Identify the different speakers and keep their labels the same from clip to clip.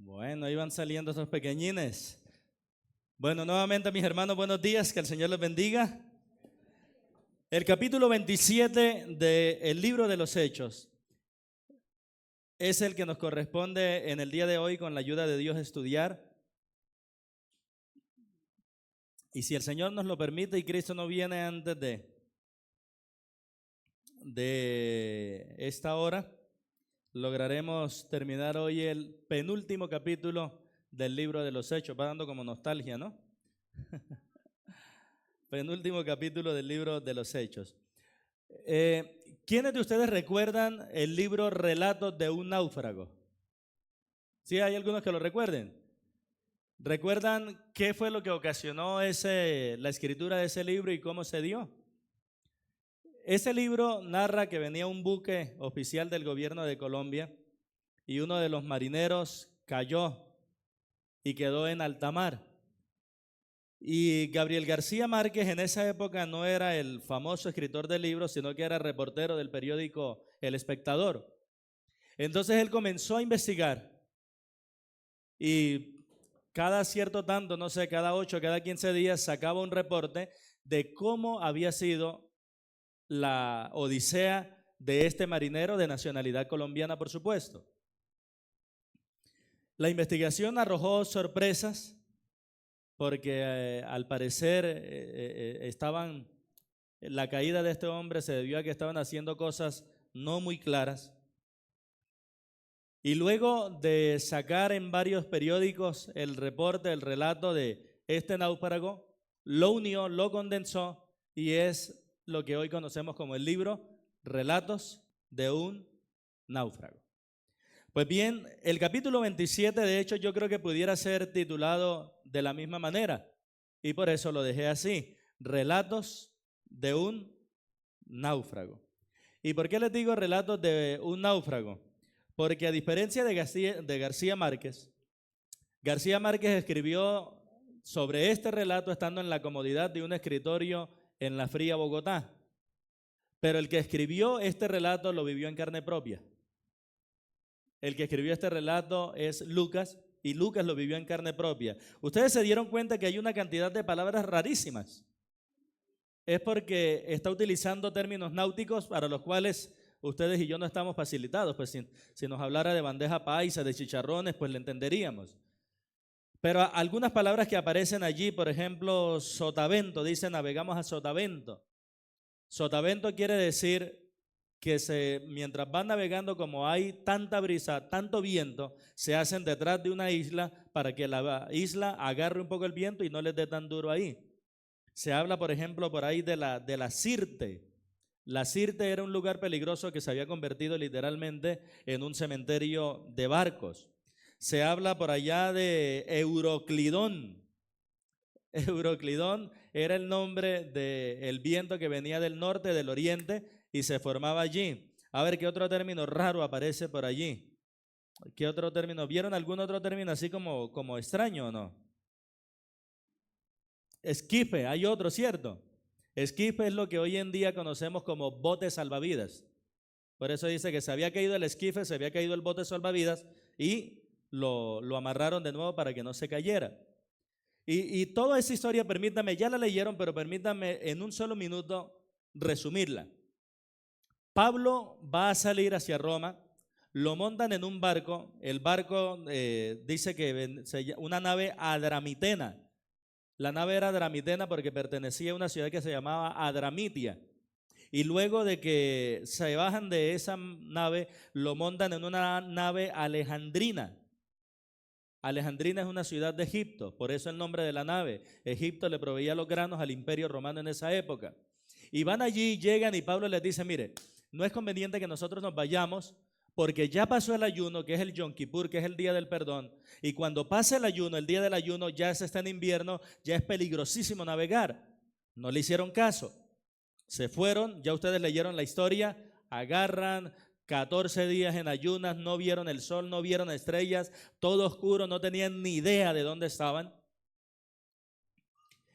Speaker 1: Bueno, ahí van saliendo esos pequeñines. Bueno, nuevamente mis hermanos, buenos días, que el Señor les bendiga. El capítulo 27 del libro de los Hechos es el que nos corresponde en el día de hoy con la ayuda de Dios estudiar. Y si el Señor nos lo permite y Cristo no viene antes de esta hora, lograremos terminar hoy el penúltimo capítulo del libro de los Hechos. Va dando como nostalgia, ¿no? Penúltimo capítulo del libro de los Hechos. ¿Quiénes de ustedes recuerdan el libro Relatos de un náufrago? ¿Sí hay algunos que lo recuerden? ¿Recuerdan qué fue lo que ocasionó la escritura de ese libro y cómo se dio? Ese libro narra que venía un buque oficial del gobierno de Colombia y uno de los marineros cayó y quedó en alta mar. Y Gabriel García Márquez en esa época no era el famoso escritor del libro, sino que era reportero del periódico El Espectador. Entonces él comenzó a investigar y cada cierto tanto, no sé, cada 8, cada 15 días sacaba un reporte de cómo había sido la odisea de este marinero de nacionalidad colombiana, por supuesto. La investigación arrojó sorpresas porque al parecer la caída de este hombre se debió a que estaban haciendo cosas no muy claras. Y luego de sacar en varios periódicos el reporte, el relato de este náufrago, lo unió, lo condensó y es lo que hoy conocemos como el libro Relatos de un náufrago. Pues bien, el capítulo 27 de hecho yo creo que pudiera ser titulado de la misma manera y por eso lo dejé así, Relatos de un náufrago. ¿Y por qué les digo relatos de un náufrago? Porque a diferencia de García Márquez escribió sobre este relato estando en la comodidad de un escritorio en la fría Bogotá, pero el que escribió este relato lo vivió en carne propia. El que escribió este relato es Lucas y Lucas lo vivió en carne propia. Ustedes se dieron cuenta que hay una cantidad de palabras rarísimas. Es porque está utilizando términos náuticos para los cuales ustedes y yo no estamos facilitados. Pues si nos hablara de bandeja paisa, de chicharrones, pues le entenderíamos. Pero algunas palabras que aparecen allí, por ejemplo, sotavento, dice navegamos a sotavento. Sotavento quiere decir que mientras van navegando, como hay tanta brisa, tanto viento, se hacen detrás de una isla para que la isla agarre un poco el viento y no les dé tan duro ahí. Se habla, por ejemplo, por ahí de la Sirte. La Sirte era un lugar peligroso que se había convertido literalmente en un cementerio de barcos. Se habla por allá de Euroclidón. Euroclidón era el nombre del viento que venía del norte, del oriente, y se formaba allí. A ver, ¿qué otro término raro aparece por allí? ¿Qué otro término? ¿Vieron algún otro término así como extraño o no? Esquife, hay otro, ¿cierto? Esquife es lo que hoy en día conocemos como bote salvavidas. Por eso dice que se había caído el esquife, se había caído el bote salvavidas y lo amarraron de nuevo para que no se cayera. Y toda esa historia, permítanme, ya la leyeron, pero permítanme en un solo minuto resumirla. Pablo va a salir hacia Roma, lo montan en un barco, el barco dice que una nave adramitena. La nave era adramitena porque pertenecía a una ciudad que se llamaba Adramitia. Y luego de que se bajan de esa nave, lo montan en una nave alejandrina. Alejandrina es una ciudad de Egipto, por eso el nombre de la nave. Egipto le proveía los granos al imperio romano en esa época. Y van allí, llegan y Pablo les dice, mire, no es conveniente que nosotros nos vayamos porque ya pasó el ayuno, que es el Yom Kippur, que es el día del perdón. Y cuando pase el ayuno, el día del ayuno, ya se está en invierno, ya es peligrosísimo navegar. No le hicieron caso. Se fueron, ya ustedes leyeron la historia, agarran 14 días en ayunas, no vieron el sol, no vieron estrellas, todo oscuro, no tenían ni idea de dónde estaban.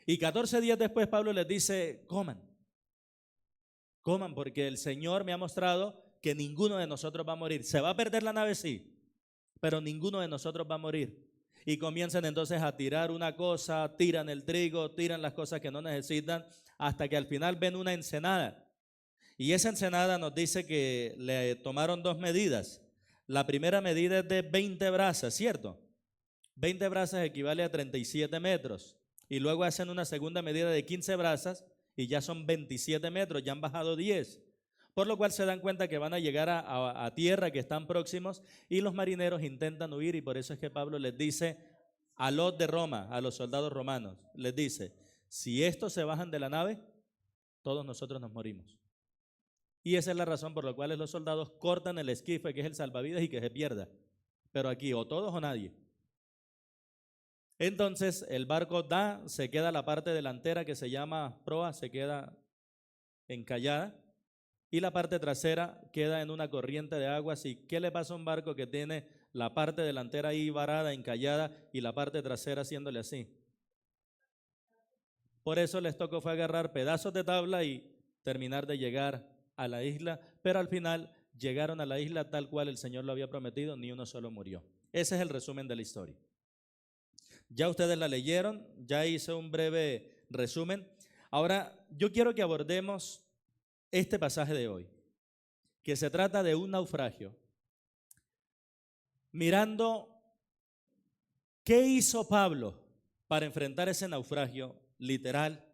Speaker 1: Y 14 días después Pablo les dice, coman porque el Señor me ha mostrado que ninguno de nosotros va a morir. ¿Se va a perder la nave? Sí, pero ninguno de nosotros va a morir. Y comienzan entonces a tirar una cosa, tiran el trigo, tiran las cosas que no necesitan, hasta que al final ven una ensenada. Y esa ensenada nos dice que le tomaron dos medidas. La primera medida es de 20 brazas, ¿cierto? 20 brazas equivale a 37 metros. Y luego hacen una segunda medida de 15 brazas y ya son 27 metros, ya han bajado 10. Por lo cual se dan cuenta que van a llegar a tierra, que están próximos, y los marineros intentan huir, y por eso es que Pablo les dice a los de Roma, a los soldados romanos, les dice, si estos se bajan de la nave, todos nosotros nos morimos. Y esa es la razón por la cual los soldados cortan el esquife, que es el salvavidas, y que se pierda. Pero aquí o todos o nadie. Entonces el barco se queda la parte delantera que se llama proa, se queda encallada, y la parte trasera queda en una corriente de aguas. ¿Y qué le pasa a un barco que tiene la parte delantera ahí varada, encallada, y la parte trasera haciéndole así? Por eso les tocó fue agarrar pedazos de tabla y terminar de llegar a la isla, pero al final llegaron a la isla tal cual el Señor lo había prometido, ni uno solo murió. Ese es el resumen de la historia. Ya ustedes la leyeron, ya hice un breve resumen. Ahora yo quiero que abordemos este pasaje de hoy, que se trata de un naufragio, mirando qué hizo Pablo para enfrentar ese naufragio literal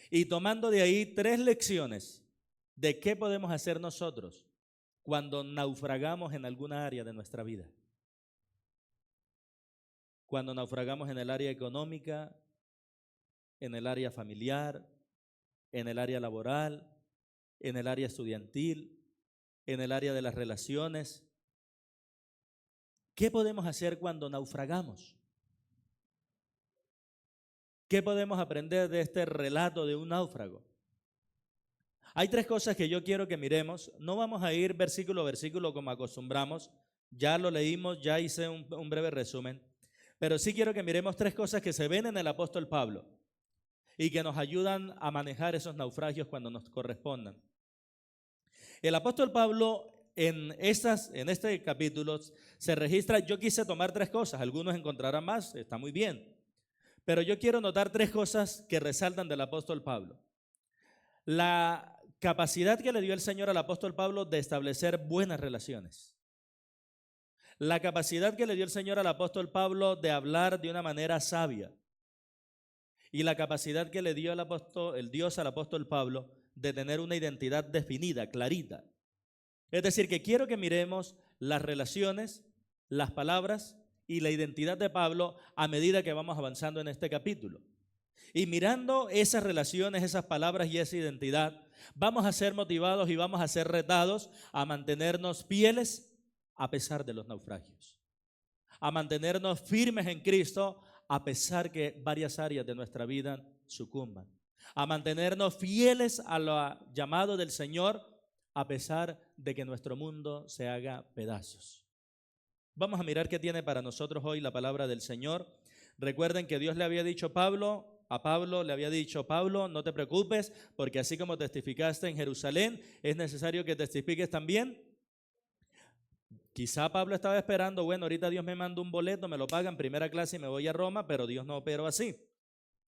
Speaker 1: y tomando de ahí 3 lecciones de qué podemos hacer nosotros cuando naufragamos en alguna área de nuestra vida. Cuando naufragamos en el área económica, en el área familiar, en el área laboral, en el área estudiantil, en el área de las relaciones. ¿Qué podemos hacer cuando naufragamos? ¿Qué podemos aprender de este relato de un náufrago? Hay 3 cosas que yo quiero que miremos. No vamos a ir versículo a versículo como acostumbramos. Ya lo leímos, ya hice un breve resumen. Pero sí quiero que miremos 3 cosas que se ven en el apóstol Pablo y que nos ayudan a manejar esos naufragios cuando nos correspondan. El apóstol Pablo en este capítulo se registra, yo quise tomar 3 cosas, algunos encontrarán más, está muy bien, pero yo quiero notar 3 cosas que resaltan del apóstol Pablo. La capacidad que le dio el Señor al apóstol Pablo de establecer buenas relaciones. La capacidad que le dio el Señor al apóstol Pablo de hablar de una manera sabia. Y la capacidad que le dio el Dios al apóstol Pablo de tener una identidad definida, clarita. Es decir, que quiero que miremos las relaciones, las palabras y la identidad de Pablo a medida que vamos avanzando en este capítulo. Y mirando esas relaciones, esas palabras y esa identidad, vamos a ser motivados y vamos a ser retados a mantenernos fieles a pesar de los naufragios, a mantenernos firmes en Cristo a pesar que varias áreas de nuestra vida sucumban, a mantenernos fieles al llamado del Señor a pesar de que nuestro mundo se haga pedazos. Vamos a mirar qué tiene para nosotros hoy la palabra del Señor. Recuerden que Dios le había dicho a Pablo le había dicho, Pablo, no te preocupes, porque así como testificaste en Jerusalén, es necesario que testifiques también. Quizá Pablo estaba esperando, bueno, ahorita Dios me manda un boleto, me lo paga en primera clase y me voy a Roma, pero Dios no operó así.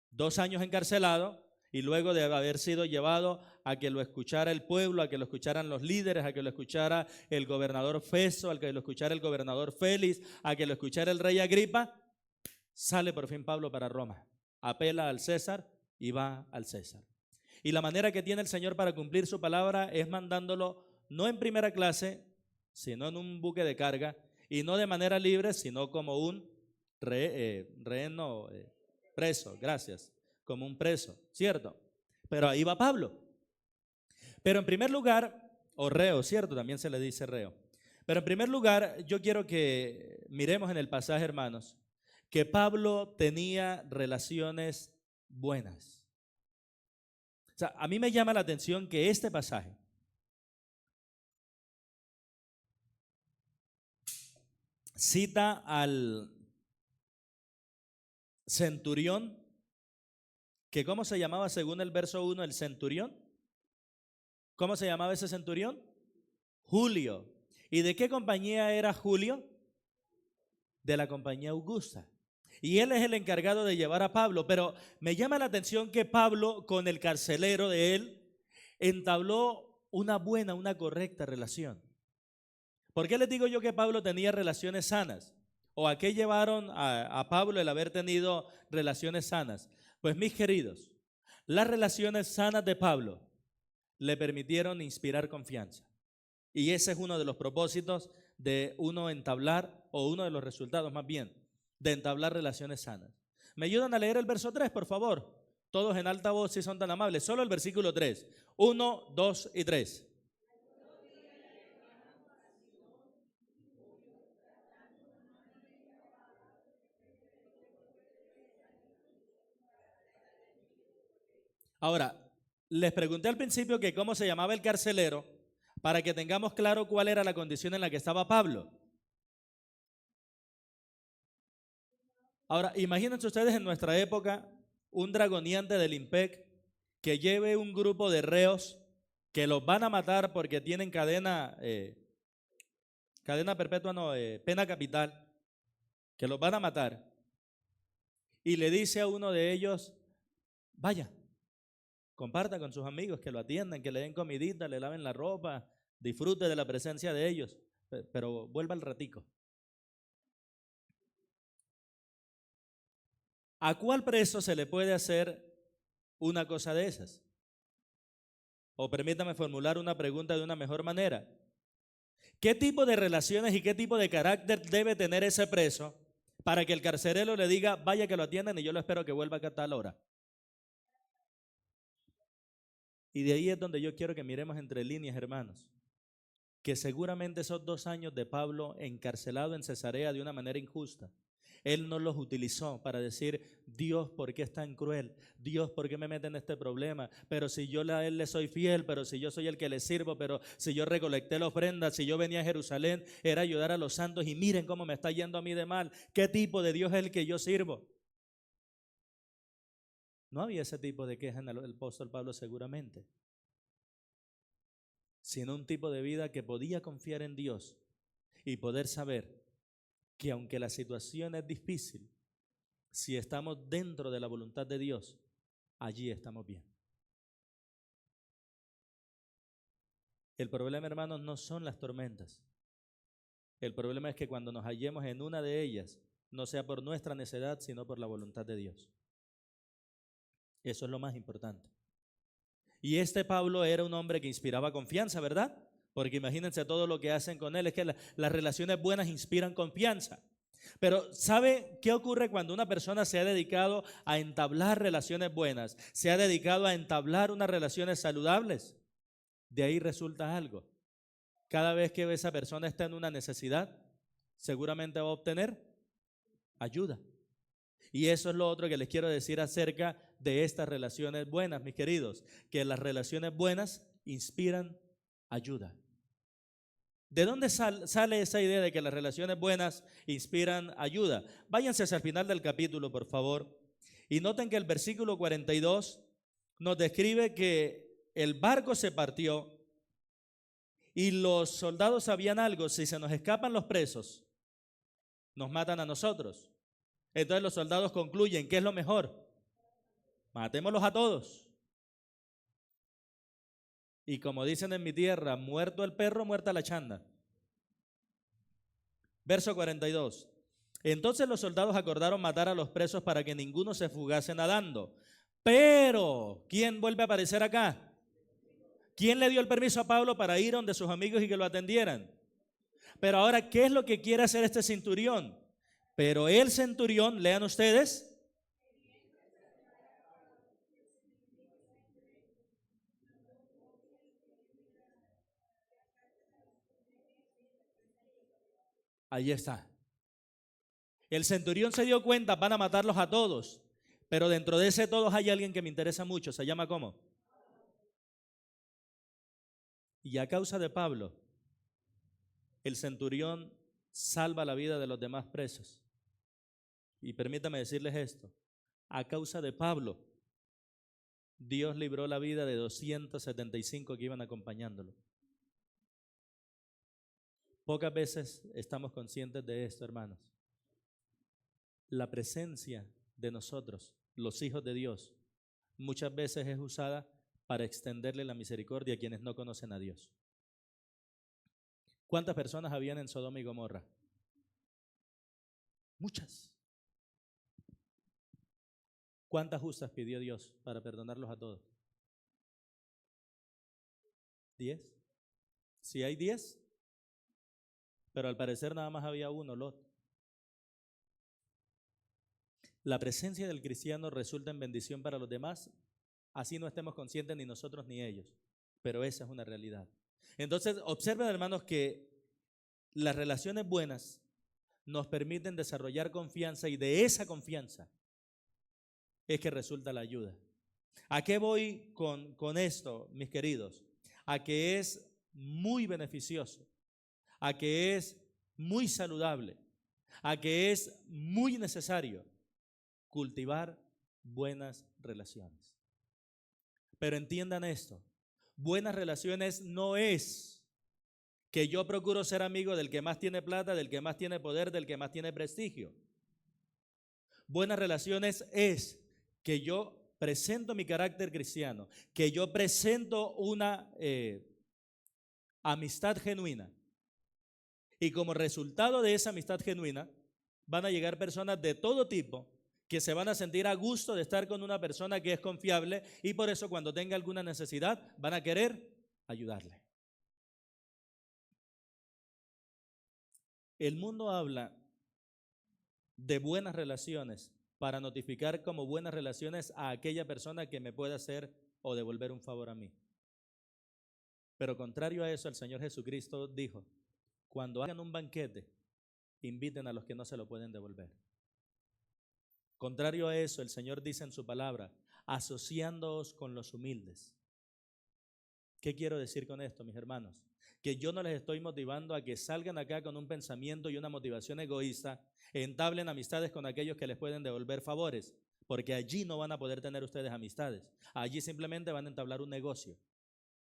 Speaker 1: 2 años encarcelado y luego de haber sido llevado a que lo escuchara el pueblo, a que lo escucharan los líderes, a que lo escuchara el gobernador Festo, a que lo escuchara el gobernador Félix, a que lo escuchara el rey Agripa, sale por fin Pablo para Roma, apela al César y va al César. Y la manera que tiene el Señor para cumplir su palabra es mandándolo no en primera clase, sino en un buque de carga, y no de manera libre, sino como un preso, gracias, como un preso, ¿cierto? Pero ahí va Pablo. Pero en primer lugar, o reo, ¿cierto? También se le dice reo. Pero en primer lugar, yo quiero que miremos en el pasaje, hermanos, que Pablo tenía relaciones buenas. O sea, a mí me llama la atención que este pasaje cita al centurión, que ¿cómo se llamaba según el verso 1 el centurión? ¿Cómo se llamaba ese centurión? Julio. ¿Y de qué compañía era Julio? De la compañía Augusta. Y él es el encargado de llevar a Pablo, pero me llama la atención que Pablo con el carcelero de él entabló una buena, una correcta relación. ¿Por qué les digo yo que Pablo tenía relaciones sanas? ¿O a qué llevaron a Pablo el haber tenido relaciones sanas? Pues mis queridos, las relaciones sanas de Pablo le permitieron inspirar confianza. Y ese es uno de los propósitos de uno entablar, o uno de los resultados más bien, de entablar relaciones sanas. ¿Me ayudan a leer el verso 3, por favor? Todos en alta voz si son tan amables. Solo el versículo 3. 1, 2 y 3. Ahora, les pregunté al principio que cómo se llamaba el carcelero para que tengamos claro cuál era la condición en la que estaba Pablo. Ahora, imagínense ustedes en nuestra época un dragoneante del IMPEC que lleve un grupo de reos que los van a matar porque tienen cadena perpetua, no, pena capital, que los van a matar, y le dice a uno de ellos, vaya, comparta con sus amigos, que lo atiendan, que le den comidita, le laven la ropa, disfrute de la presencia de ellos, pero vuelva al ratico. ¿A cuál preso se le puede hacer una cosa de esas? O permítame formular una pregunta de una mejor manera. ¿Qué tipo de relaciones y qué tipo de carácter debe tener ese preso para que el carcelero le diga, vaya que lo atiendan y yo lo espero que vuelva a tal hora? Y de ahí es donde yo quiero que miremos entre líneas, hermanos, que seguramente esos 2 años de Pablo encarcelado en Cesarea de una manera injusta, él no los utilizó para decir, Dios, ¿por qué es tan cruel? Dios, ¿por qué me mete en este problema? Pero si yo a él le soy fiel, pero si yo soy el que le sirvo, pero si yo recolecté la ofrenda, si yo venía a Jerusalén, era ayudar a los santos y miren cómo me está yendo a mí de mal. ¿Qué tipo de Dios es el que yo sirvo? No había ese tipo de queja en el apóstol Pablo seguramente, sino un tipo de vida que podía confiar en Dios y poder saber que aunque la situación es difícil, si estamos dentro de la voluntad de Dios, allí estamos bien. El problema, hermanos, no son las tormentas. El problema es que cuando nos hallemos en una de ellas, no sea por nuestra necedad, sino por la voluntad de Dios. Eso es lo más importante. Y este Pablo era un hombre que inspiraba confianza, ¿verdad? Porque imagínense todo lo que hacen con él, es que las relaciones buenas inspiran confianza. Pero ¿sabe qué ocurre cuando una persona se ha dedicado a entablar relaciones buenas? Se ha dedicado a entablar unas relaciones saludables. De ahí resulta algo. Cada vez que esa persona está en una necesidad, seguramente va a obtener ayuda. Y eso es lo otro que les quiero decir acerca de estas relaciones buenas, mis queridos, que las relaciones buenas inspiran ayuda. ¿De dónde sale esa idea de que las relaciones buenas inspiran ayuda? Váyanse hacia el final del capítulo, por favor, y noten que el versículo 42 nos describe que el barco se partió y los soldados sabían algo: si se nos escapan los presos, nos matan a nosotros. Entonces los soldados concluyen, ¿qué es lo mejor? Matémoslos a todos. Y como dicen en mi tierra, muerto el perro, muerta la chanda. Verso 42. Entonces los soldados acordaron matar a los presos para que ninguno se fugase nadando. Pero, ¿quién vuelve a aparecer acá? ¿Quién le dio el permiso a Pablo para ir donde sus amigos y que lo atendieran? Pero ahora, ¿qué es lo que quiere hacer este centurión? Pero el centurión, lean ustedes. Ahí está. El centurión se dio cuenta, van a matarlos a todos. Pero dentro de ese todos hay alguien que me interesa mucho. ¿Se llama cómo? Y a causa de Pablo, el centurión salva la vida de los demás presos. Y permítame decirles esto: a causa de Pablo, Dios libró la vida de 275 que iban acompañándolo. Pocas veces estamos conscientes de esto, hermanos. La presencia de nosotros, los hijos de Dios, muchas veces es usada para extenderle la misericordia a quienes no conocen a Dios. ¿Cuántas personas habían en Sodoma y Gomorra? Muchas. ¿Cuántas justas pidió Dios para perdonarlos a todos? 10. Si hay 10, pero al parecer nada más había uno, Lot. La presencia del cristiano resulta en bendición para los demás, así no estemos conscientes ni nosotros ni ellos, pero esa es una realidad. Entonces, observen, hermanos, que las relaciones buenas nos permiten desarrollar confianza y de esa confianza es que resulta la ayuda. ¿A qué voy con esto, mis queridos? A que es muy beneficioso, a que es muy saludable, a que es muy necesario cultivar buenas relaciones. Pero entiendan esto, buenas relaciones no es que yo procuro ser amigo del que más tiene plata, del que más tiene poder, del que más tiene prestigio. Buenas relaciones es que yo presento mi carácter cristiano, que yo presento una amistad genuina. Y como resultado de esa amistad genuina, van a llegar personas de todo tipo que se van a sentir a gusto de estar con una persona que es confiable y por eso cuando tenga alguna necesidad van a querer ayudarle. El mundo habla de buenas relaciones para notificar como buenas relaciones a aquella persona que me pueda hacer o devolver un favor a mí. Pero contrario a eso, el Señor Jesucristo dijo, cuando hagan un banquete, inviten a los que no se lo pueden devolver. Contrario a eso, el Señor dice en su palabra, asociándoos con los humildes. ¿Qué quiero decir con esto, mis hermanos? Que yo no les estoy motivando a que salgan acá con un pensamiento y una motivación egoísta, entablen amistades con aquellos que les pueden devolver favores, porque allí no van a poder tener ustedes amistades. Allí simplemente van a entablar un negocio.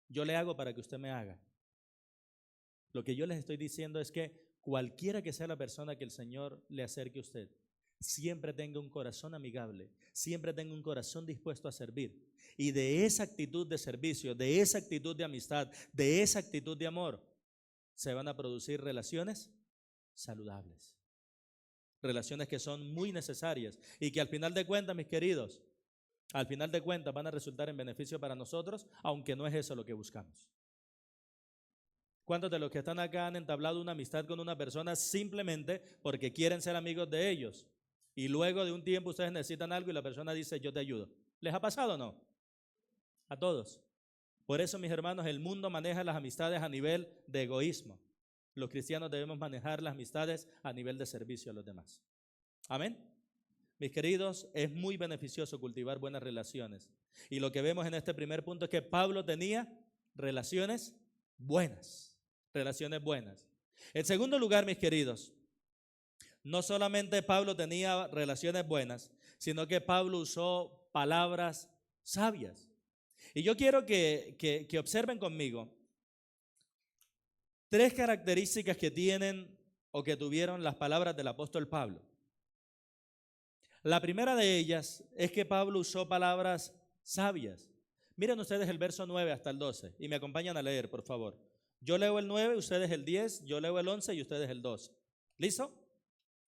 Speaker 1: Yo le hago para que usted me haga. Lo que yo les estoy diciendo es que cualquiera que sea la persona que el Señor le acerque a usted, siempre tenga un corazón amigable, siempre tenga un corazón dispuesto a servir. Y de esa actitud de servicio, de esa actitud de amistad, de esa actitud de amor, se van a producir relaciones saludables. Relaciones que son muy necesarias y que al final de cuentas, mis queridos, al final de cuentas van a resultar en beneficio para nosotros, aunque no es eso lo que buscamos. ¿Cuántos de los que están acá han entablado una amistad con una persona simplemente porque quieren ser amigos de ellos? Y luego de un tiempo ustedes necesitan algo y la persona dice, yo te ayudo. ¿Les ha pasado o no? A todos. Por eso, mis hermanos, el mundo maneja las amistades a nivel de egoísmo. Los cristianos debemos manejar las amistades a nivel de servicio a los demás. Amén. Mis queridos, es muy beneficioso cultivar buenas relaciones. Y lo que vemos en este primer punto es que Pablo tenía relaciones buenas. Relaciones buenas. En segundo lugar, mis queridos, no solamente Pablo tenía relaciones buenas, sino que Pablo usó palabras sabias. Y yo quiero que observen conmigo 3 características que tienen o que tuvieron las palabras del apóstol Pablo. La primera de ellas es que Pablo usó palabras sabias. Miren ustedes el verso 9 hasta el 12 y me acompañan a leer, por favor. Yo leo el 9, ustedes el 10, yo leo el 11 y ustedes el 12. ¿Listo?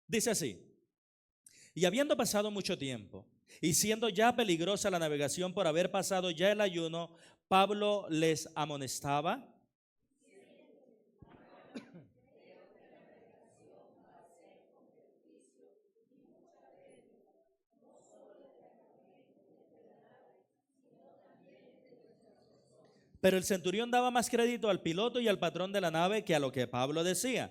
Speaker 1: Dice así, y habiendo pasado mucho tiempo, y siendo ya peligrosa la navegación por haber pasado ya el ayuno, Pablo les amonestaba. Pero el centurión daba más crédito al piloto y al patrón de la nave que a lo que Pablo decía.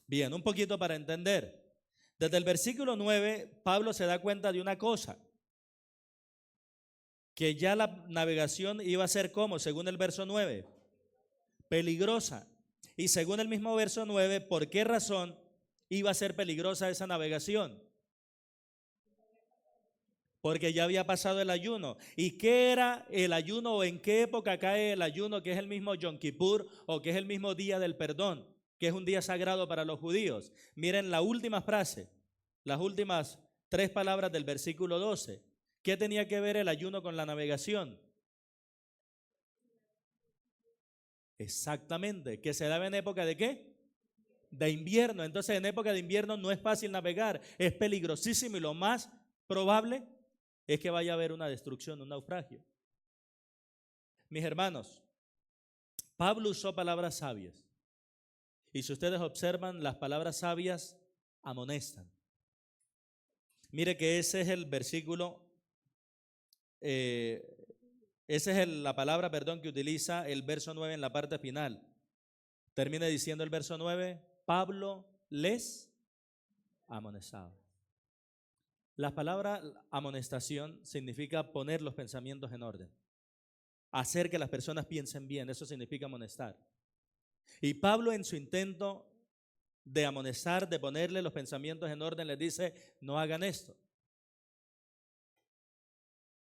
Speaker 1: Bien, un poquito para entender. Desde el versículo 9, Pablo se da cuenta de una cosa, que ya la navegación iba a ser como, según el verso 9, peligrosa. Y según el mismo verso 9, ¿por qué razón iba a ser peligrosa esa navegación? Porque ya había pasado el ayuno. ¿Y qué era el ayuno o en qué época cae el ayuno, que es el mismo Yom Kippur o que es el mismo día del perdón, que es un día sagrado para los judíos? Miren la última frase, las últimas 3 palabras del versículo 12. ¿Qué tenía que ver el ayuno con la navegación? Exactamente, que se daba en época ¿de qué? De invierno. Entonces en época de invierno no es fácil navegar, es peligrosísimo y lo más probable es que vaya a haber una destrucción, un naufragio. Mis hermanos, Pablo usó palabras sabias y si ustedes observan, las palabras sabias amonestan. Mire que ese es el versículo, esa es la palabra, perdón, que utiliza el verso 9 en la parte final. Termina diciendo el verso 9, Pablo les amonestaba. La palabra amonestación significa poner los pensamientos en orden, hacer que las personas piensen bien, eso significa amonestar. Y Pablo en su intento de amonestar, de ponerle los pensamientos en orden, les dice, no hagan esto.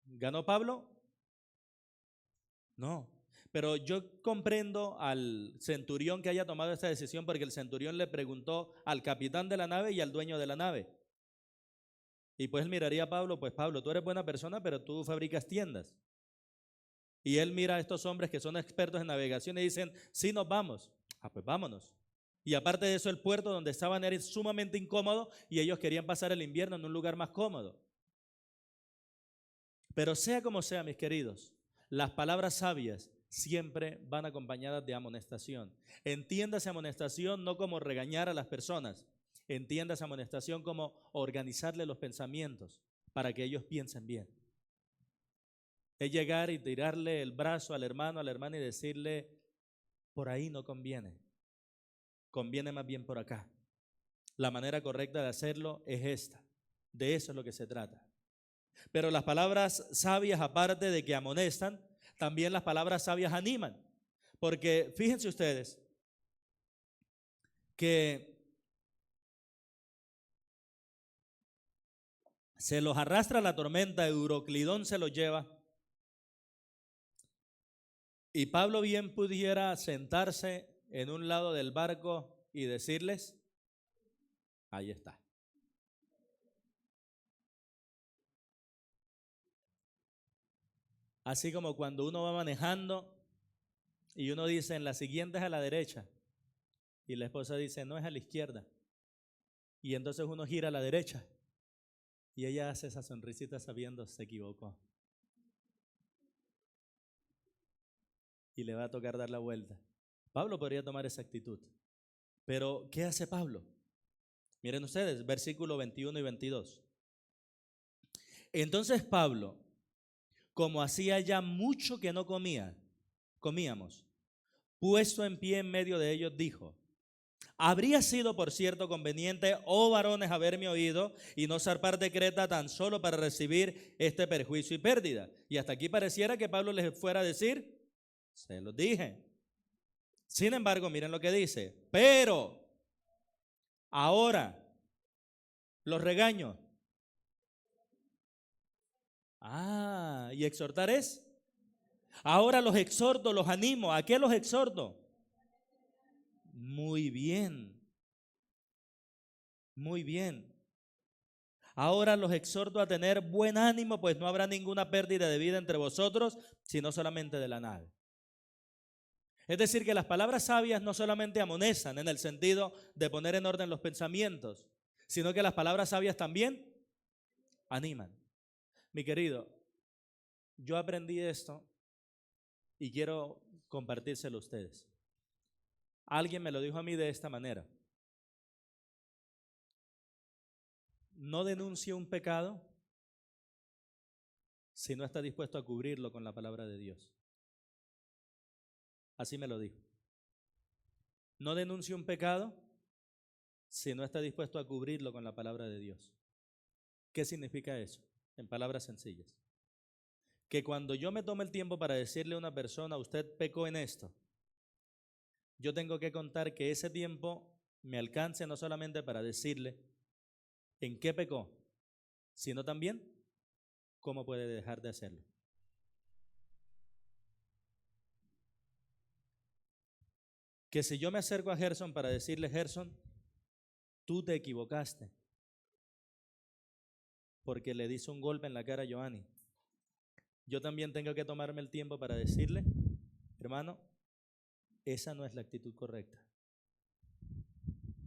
Speaker 1: ¿Ganó Pablo? No. Pero yo comprendo al centurión que haya tomado esta decisión porque el centurión le preguntó al capitán de la nave y al dueño de la nave. Y pues él miraría a Pablo, pues Pablo, tú eres buena persona, pero tú fabricas tiendas. Y él mira a estos hombres que son expertos en navegación y dicen, sí, nos vamos. Ah, pues vámonos. Y aparte de eso, el puerto donde estaban era sumamente incómodo y ellos querían pasar el invierno en un lugar más cómodo. Pero sea como sea, mis queridos, las palabras sabias siempre van acompañadas de amonestación. Entiéndase amonestación no como regañar a las personas, entiéndase amonestación como organizarle los pensamientos para que ellos piensen bien. Es llegar y tirarle el brazo al hermano, a la hermana y decirle, por ahí no conviene, conviene más bien por acá. La manera correcta de hacerlo es esta, de eso es lo que se trata. Pero las palabras sabias, aparte de que amonestan, también las palabras sabias animan. Porque fíjense ustedes que se los arrastra la tormenta, Euroclidón se los lleva. Y Pablo bien pudiera sentarse en un lado del barco y decirles, ahí está. Así como cuando uno va manejando y uno dice, en la siguiente es a la derecha. Y la esposa dice, no, es a la izquierda. Y entonces uno gira a la derecha. Y ella hace esa sonrisita sabiendo se equivocó. Y le va a tocar dar la vuelta. Pablo podría tomar esa actitud. Pero, ¿qué hace Pablo? Miren ustedes, versículo 21 y 22. Entonces Pablo, como hacía ya mucho que no comíamos, puesto en pie en medio de ellos, dijo, habría sido, por cierto, conveniente, oh varones, haberme oído y no zarpar de Creta tan solo para recibir este perjuicio y pérdida. Y hasta aquí pareciera que Pablo les fuera a decir, se los dije. Sin embargo, miren lo que dice, pero ahora los regaño. Y exhortar es. Ahora los exhorto, los animo. ¿A qué los exhorto? Muy bien, muy bien. Ahora los exhorto a tener buen ánimo, pues no habrá ninguna pérdida de vida entre vosotros, sino solamente de la nave. Es decir, que las palabras sabias no solamente amonestan en el sentido de poner en orden los pensamientos, sino que las palabras sabias también animan. Mi querido, yo aprendí esto y quiero compartírselo a ustedes. Alguien me lo dijo a mí de esta manera. No denuncie un pecado si no está dispuesto a cubrirlo con la palabra de Dios. Así me lo dijo. No denuncie un pecado si no está dispuesto a cubrirlo con la palabra de Dios. ¿Qué significa eso? En palabras sencillas. Que cuando yo me tome el tiempo para decirle a una persona, usted pecó en esto, yo tengo que contar que ese tiempo me alcance no solamente para decirle en qué pecó, sino también cómo puede dejar de hacerlo. Que si yo me acerco a Gerson para decirle, Gerson, tú te equivocaste porque le diste un golpe en la cara a Joanny, yo también tengo que tomarme el tiempo para decirle, hermano, esa no es la actitud correcta.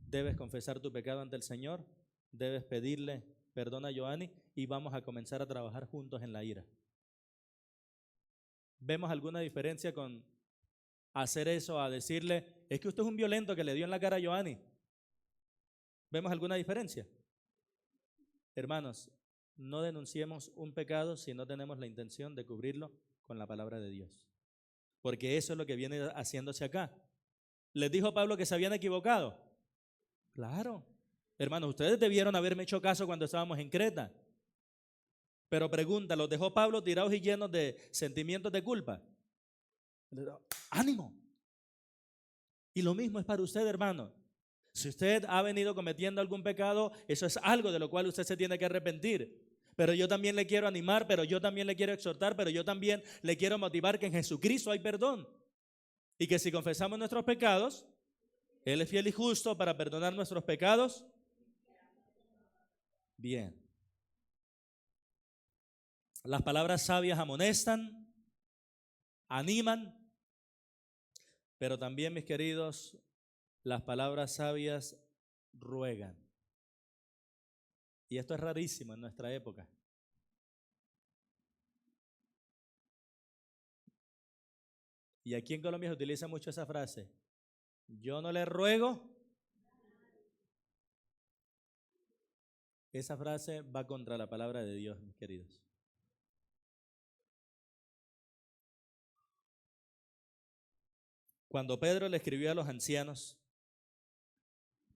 Speaker 1: Debes confesar tu pecado ante el Señor, debes pedirle perdón a Joanny y vamos a comenzar a trabajar juntos en la ira. ¿Vemos alguna diferencia con hacer eso a decirle, es que usted es un violento que le dio en la cara a Joanny? ¿Vemos alguna diferencia? Hermanos, no denunciemos un pecado si no tenemos la intención de cubrirlo con la palabra de Dios. Porque eso es lo que viene haciéndose acá. ¿Les dijo Pablo que se habían equivocado? Claro. Hermanos, ustedes debieron haberme hecho caso cuando estábamos en Creta. Pero pregunta, ¿los dejó Pablo tirados y llenos de sentimientos de culpa? ¡Ánimo! Y lo mismo es para usted, hermano. Si usted ha venido cometiendo algún pecado, eso es algo de lo cual usted se tiene que arrepentir. Pero yo también le quiero animar, pero yo también le quiero exhortar, pero yo también le quiero motivar que en Jesucristo hay perdón. Y que si confesamos nuestros pecados, Él es fiel y justo para perdonar nuestros pecados. Bien. Las palabras sabias amonestan, animan, pero también, mis queridos, las palabras sabias ruegan. Y esto es rarísimo en nuestra época. Y aquí en Colombia se utiliza mucho esa frase. Yo no le ruego. Esa frase va contra la palabra de Dios, mis queridos. Cuando Pedro le escribió a los ancianos,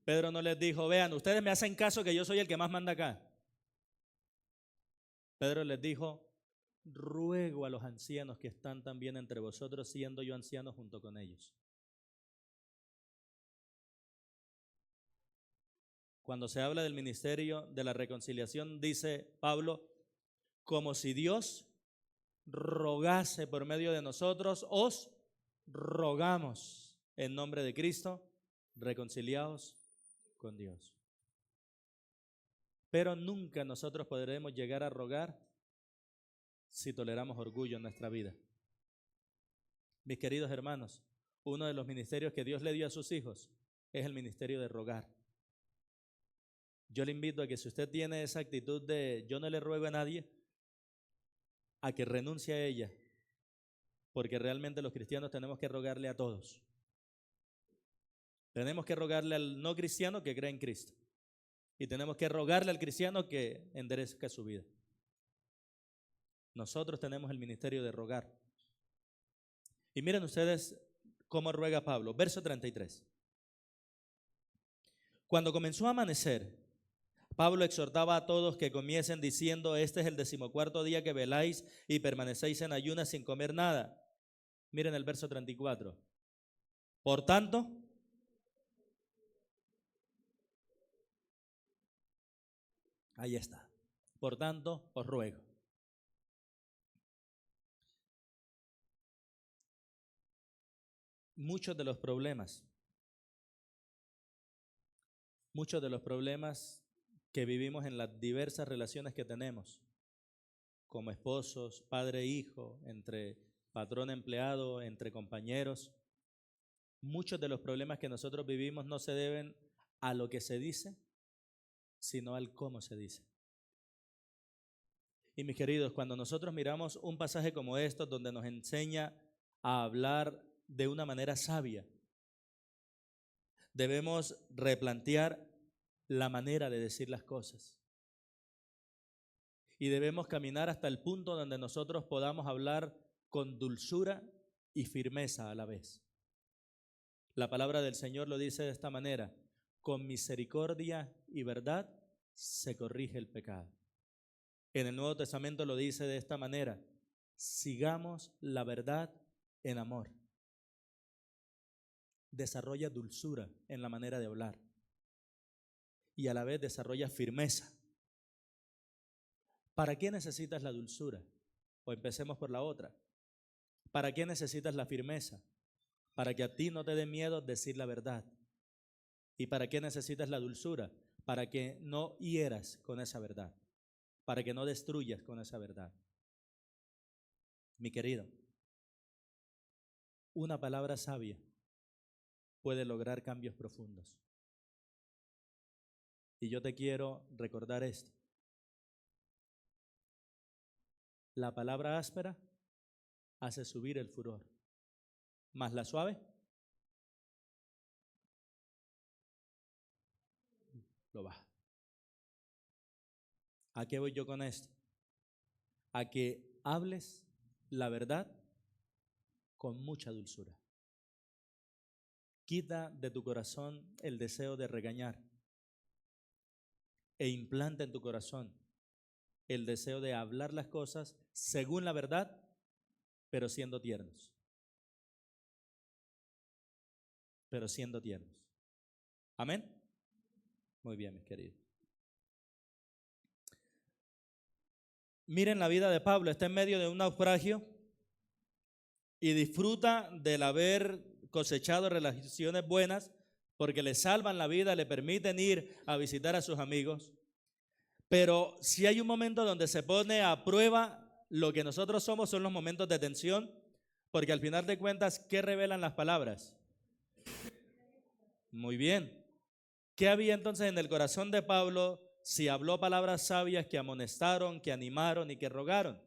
Speaker 1: Pedro no les dijo, vean, ustedes me hacen caso que yo soy el que más manda acá. Pedro les dijo, ruego a los ancianos que están también entre vosotros, siendo yo anciano junto con ellos. Cuando se habla del ministerio de la reconciliación, dice Pablo, como si Dios rogase por medio de nosotros, os rogamos en nombre de Cristo, reconciliados con Dios. Pero nunca nosotros podremos llegar a rogar si toleramos orgullo en nuestra vida. Mis queridos hermanos, uno de los ministerios que Dios le dio a sus hijos es el ministerio de rogar. Yo le invito a que si usted tiene esa actitud de yo no le ruego a nadie, a que renuncie a ella, porque realmente los cristianos tenemos que rogarle a todos. Tenemos que rogarle al no cristiano que cree en Cristo y tenemos que rogarle al cristiano que enderezca su vida. Nosotros tenemos el ministerio de rogar. Y miren ustedes cómo ruega Pablo. Verso 33. Cuando comenzó a amanecer, Pablo exhortaba a todos que comiesen diciendo, este es el 14º día que veláis y permanecéis en ayunas sin comer nada. Miren el verso 34. Por tanto, ahí está. Por tanto, os ruego. Muchos de los problemas que vivimos en las diversas relaciones que tenemos, como esposos, padre e hijo, entre patrón empleado, entre compañeros, muchos de los problemas que nosotros vivimos no se deben a lo que se dice, sino al cómo se dice. Y mis queridos, cuando nosotros miramos un pasaje como esto, donde nos enseña a hablar de una manera sabia, debemos replantear la manera de decir las cosas. Y debemos caminar hasta el punto donde nosotros podamos hablar con dulzura y firmeza a la vez. La palabra del Señor lo dice de esta manera: con misericordia y verdad se corrige el pecado. En el Nuevo Testamento lo dice de esta manera: sigamos la verdad en amor. desarrolla dulzura en la manera de hablar y a la vez desarrolla firmeza. ¿Para qué necesitas la dulzura? O empecemos por la otra. ¿Para qué necesitas la firmeza? Para que a ti no te dé miedo decir la verdad. ¿Y para qué necesitas la dulzura? Para que no hieras con esa verdad, para que no destruyas con esa verdad. Mi querido, una palabra sabia puede lograr cambios profundos. Y yo te quiero recordar esto. La palabra áspera hace subir el furor, mas la suave lo baja. ¿A qué voy yo con esto? A que hables la verdad con mucha dulzura. Quita de tu corazón el deseo de regañar e implanta en tu corazón el deseo de hablar las cosas según la verdad, pero siendo tiernos. Pero siendo tiernos. ¿Amén? Muy bien, mis queridos. Miren la vida de Pablo, está en medio de un naufragio y disfruta del haber cosechado relaciones buenas porque le salvan la vida, le permiten ir a visitar a sus amigos. Pero si hay un momento donde se pone a prueba lo que nosotros somos, son los momentos de tensión, porque al final de cuentas, ¿qué revelan las palabras? Muy bien. ¿Qué había entonces en el corazón de Pablo si habló palabras sabias que amonestaron, que animaron y que rogaron?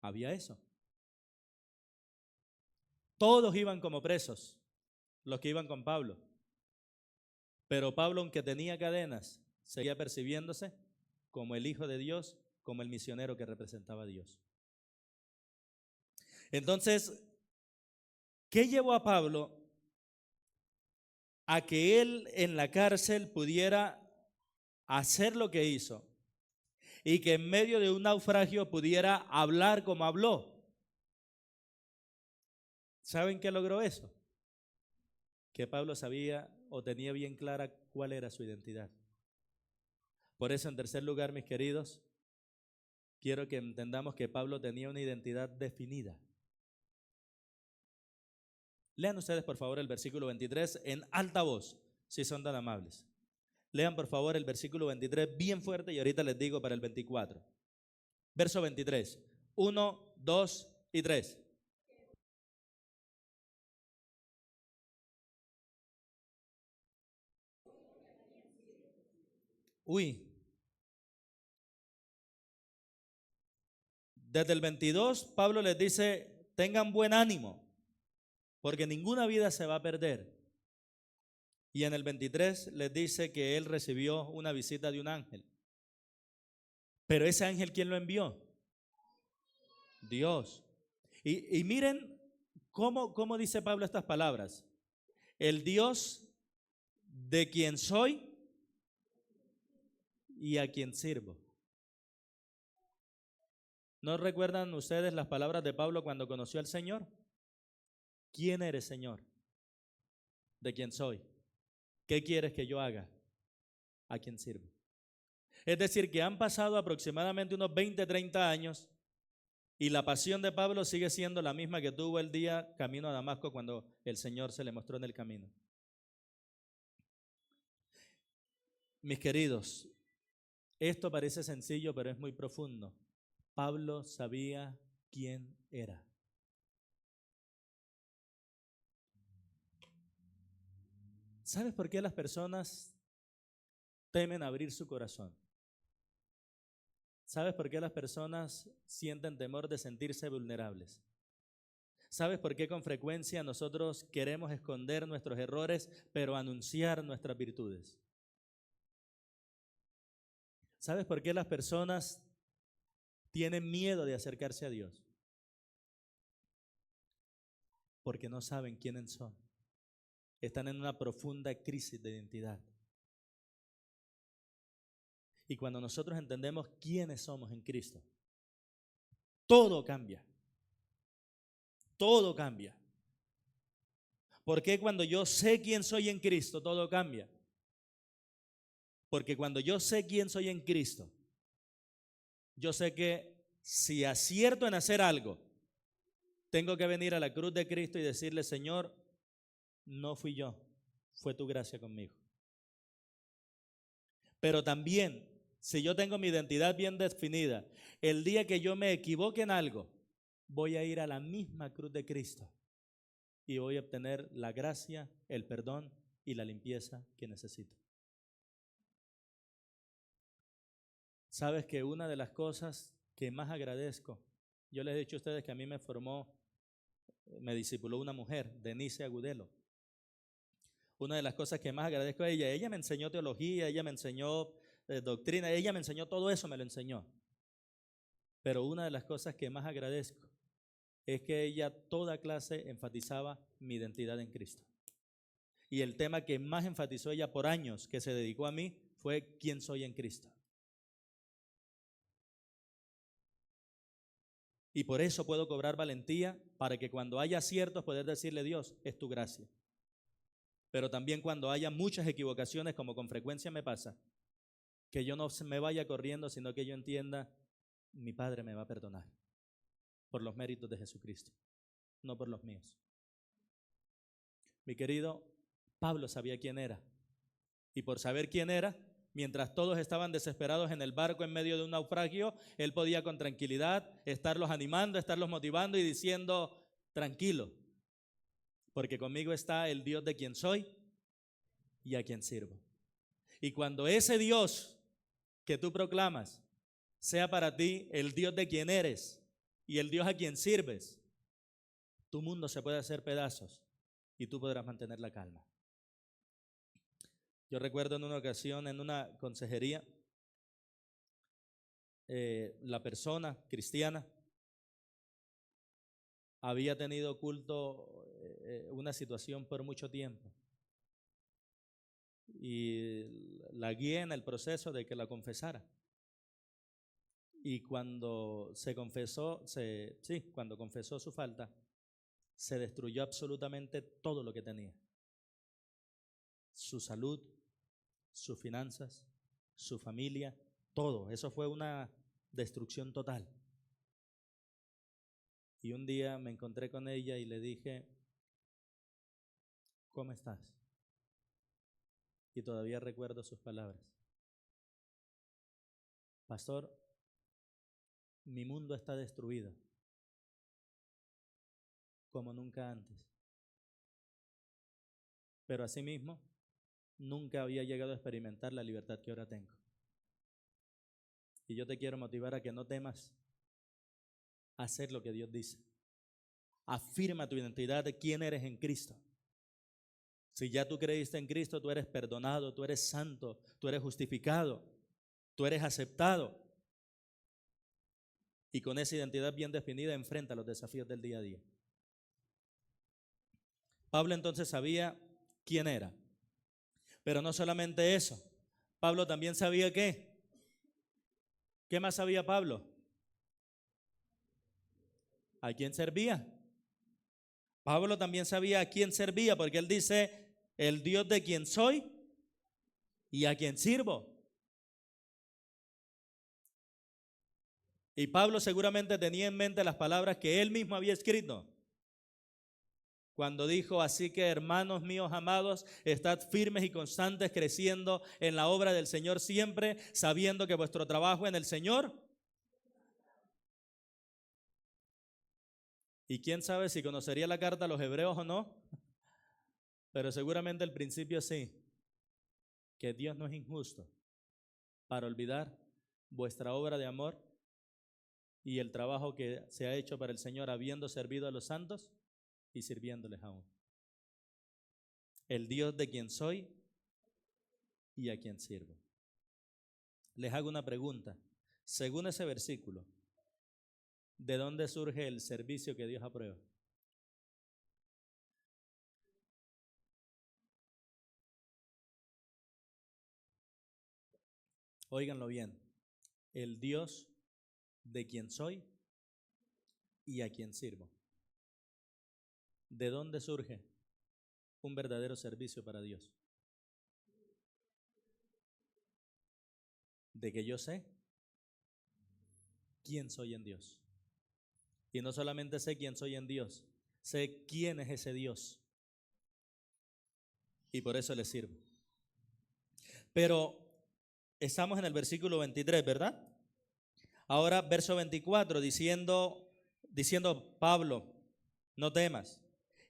Speaker 1: Había eso. Todos iban como presos, los que iban con Pablo. Pero Pablo, aunque tenía cadenas, seguía percibiéndose como el Hijo de Dios, como el misionero que representaba a Dios. Entonces, ¿qué llevó a Pablo a que él en la cárcel pudiera hacer lo que hizo y que en medio de un naufragio pudiera hablar como habló? ¿Saben qué logró eso? Que Pablo sabía o tenía bien clara cuál era su identidad. Por eso, en tercer lugar, mis queridos, quiero que entendamos que Pablo tenía una identidad definida. Lean ustedes, por favor, el versículo 23 en alta voz, si son tan amables. Lean, por favor, el versículo 23 bien fuerte y ahorita les digo para el 24. Verso 23. 1, 2 y 3. Uy. Desde el 22, Pablo les dice, tengan buen ánimo, porque ninguna vida se va a perder. Y en el 23 les dice que él recibió una visita de un ángel. Pero ese ángel, ¿quién lo envió? Dios. Y miren cómo dice Pablo estas palabras. El Dios de quien soy y a quien sirvo. ¿No recuerdan ustedes las palabras de Pablo cuando conoció al Señor? ¿Quién eres, Señor? ¿De quién soy? ¿Qué quieres que yo haga? ¿A quién sirvo? Es decir, que han pasado aproximadamente unos 20, 30 años y la pasión de Pablo sigue siendo la misma que tuvo el día camino a Damasco cuando el Señor se le mostró en el camino. Mis queridos, esto parece sencillo, pero es muy profundo. Pablo sabía quién era. ¿Sabes por qué las personas temen abrir su corazón? ¿Sabes por qué las personas sienten temor de sentirse vulnerables? ¿Sabes por qué con frecuencia nosotros queremos esconder nuestros errores, pero anunciar nuestras virtudes? ¿Sabes por qué las personas tienen miedo de acercarse a Dios? Porque no saben quiénes son. Están en una profunda crisis de identidad. Y cuando nosotros entendemos quiénes somos en Cristo, todo cambia. Todo cambia. ¿Por qué cuando yo sé quién soy en Cristo todo cambia? Porque cuando yo sé quién soy en Cristo, yo sé que si acierto en hacer algo, tengo que venir a la cruz de Cristo y decirle, Señor, no fui yo, fue tu gracia conmigo. Pero también, si yo tengo mi identidad bien definida, el día que yo me equivoque en algo, voy a ir a la misma cruz de Cristo y voy a obtener la gracia, el perdón y la limpieza que necesito. Sabes que una de las cosas que más agradezco, yo les he dicho a ustedes que a mí me discipuló una mujer, Denise Agudelo. Una de las cosas que más agradezco a ella me enseñó teología, ella me enseñó doctrina, ella me enseñó todo eso, me lo enseñó. Pero una de las cosas que más agradezco es que ella toda clase enfatizaba mi identidad en Cristo. Y el tema que más enfatizó ella por años que se dedicó a mí fue quién soy en Cristo. Y por eso puedo cobrar valentía para que cuando haya aciertos poder decirle, Dios, es tu gracia. Pero también cuando haya muchas equivocaciones, como con frecuencia me pasa, que yo no me vaya corriendo, sino que yo entienda, mi Padre me va a perdonar por los méritos de Jesucristo, no por los míos. Mi querido, Pablo sabía quién era. Y por saber quién era, mientras todos estaban desesperados en el barco en medio de un naufragio, él podía con tranquilidad estarlos animando, estarlos motivando y diciendo, tranquilo, porque conmigo está el Dios de quien soy y a quien sirvo. Y cuando ese Dios que tú proclamas sea para ti el Dios de quien eres y el Dios a quien sirves, tu mundo se puede hacer pedazos y tú podrás mantener la calma. Yo recuerdo en una ocasión, en una consejería, la persona cristiana había tenido oculto una situación por mucho tiempo y la guié en el proceso de que la confesara. Y cuando cuando confesó su falta, se destruyó absolutamente todo lo que tenía. Su salud, sus finanzas, su familia, todo. Eso fue una destrucción total. Y un día me encontré con ella y le dije, ¿cómo estás? Y todavía recuerdo sus palabras. Pastor, mi mundo está destruido como nunca antes. Pero asimismo, nunca había llegado a experimentar la libertad que ahora tengo. Y yo te quiero motivar a que no temas hacer lo que Dios dice. Afirma tu identidad de quién eres en Cristo. Si ya tú creíste en Cristo, tú eres perdonado, tú eres santo, tú eres justificado, tú eres aceptado. Y con esa identidad bien definida enfrenta los desafíos del día a día. Pablo entonces sabía quién era. Pero no solamente eso. Pablo también sabía qué. ¿Qué más sabía Pablo? ¿A quién servía? Pablo también sabía a quién servía, porque él dice, el Dios de quien soy y a quien sirvo. Y Pablo seguramente tenía en mente las palabras que él mismo había escrito. Cuando dijo, así que hermanos míos amados, estad firmes y constantes creciendo en la obra del Señor siempre, sabiendo que vuestro trabajo en el Señor. Y quién sabe si conocería la carta a los hebreos o no, pero seguramente al principio sí, que Dios no es injusto para olvidar vuestra obra de amor y el trabajo que se ha hecho para el Señor habiendo servido a los santos y sirviéndoles aún. El Dios de quien soy y a quien sirvo. Les hago una pregunta. Según ese versículo, ¿de dónde surge el servicio que Dios aprueba? Óiganlo bien. El Dios de quien soy y a quien sirvo. ¿De dónde surge un verdadero servicio para Dios? De que yo sé quién soy en Dios. Y no solamente sé quién soy en Dios, sé quién es ese Dios. Y por eso le sirvo. Pero estamos en el versículo 23, ¿verdad? Ahora, verso 24, diciendo Pablo, no temas,